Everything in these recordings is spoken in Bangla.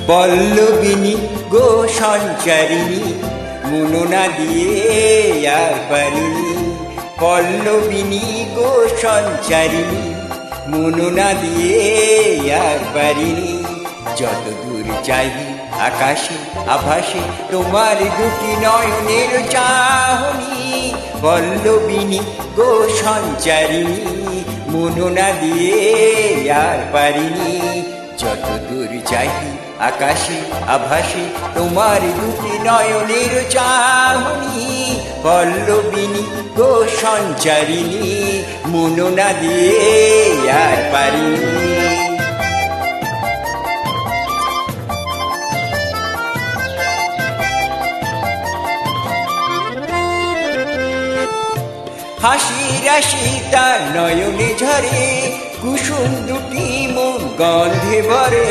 পল্লবিনী গো সঞ্চারিণী, মুননা দিয়ে আর পারিনি। পল্লবিনী গো সঞ্চারিণী, মুননা দিয়ে আর পারিনি। যত দূর চাই আকাশে আভাসে তোমার দুটি নয়নের চাহনি। পল্লবিনী গো সঞ্চারিণী, মুননা দিয়ে আর পারিনি। যত দূর চাই আকাশে আভাসে তোমার দুটি নয়নের চাহনি। পল্লবিনী গো সঞ্চারিণী, মুননা দিয়ে আর পারিনি। হাসি রাশি তার নয়নে ঝরে, কুসুম দুটি মন গন্ধে ভরে।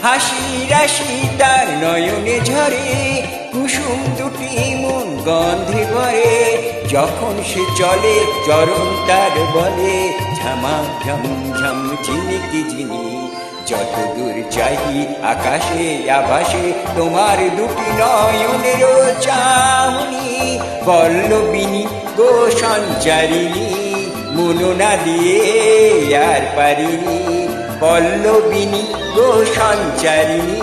হাসি রাশি তার নয়নে ঝরে, কুসুম দুটি মন গন্ধে ভরে। যখন সে চলে চরণ তার বলে, ঝামা ঝম ঝম ঝিনিকি ঝিনি। যত দূর চাই আকাশে আভাসে তোমার দুটি নয়নের চাহনি। পল্লবিনী গো সঞ্চারিণী, মুননা দিয়ে আর পারিনি। পল্লবিনী গো সঞ্চারিণী,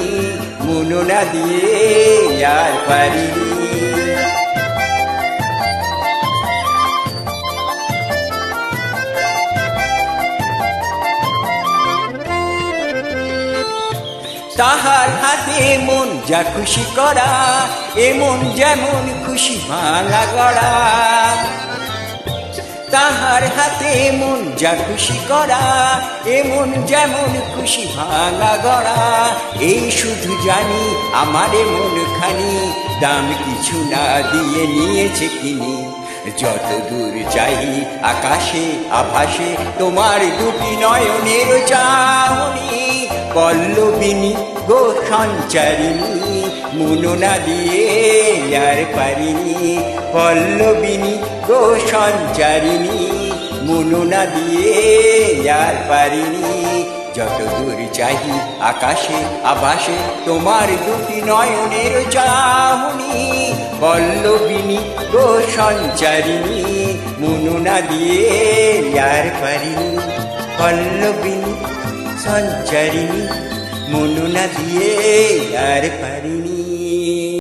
মুননা দিয়ে আর পারিনি। তাহার হাতে মন যা খুশি করা, এমন যেমন খুশি ভাঙা গড়া। তাহার হাতে মন যা খুশি করা, এমন যেমন খুশি ভাঙা গড়া। এই শুধু জানি আমার মন খানি, দাম কিছু না দিয়ে নিয়েছে কিনি। যত দূর চাই আকাশে আভাসে তোমার দুটি নয়নের চাহনি। পল্লবিনী গো সঞ্চারিণী, মুননা দিয়ে আর পারিনি। পল্লবিনী গো সঞ্চারিণী, মুননা দিয়ে আর পারিনি। যত দূর চাই আকাশে আভাসে তোমার দুটি নয়নের চাহনি। পল্লবিনী গো সঞ্চারিণী, মুননা দিয়ে আর পারিনি। পল্লবিনী সঞ্চারিণী, মুননা দিয়ে আর পারিনি।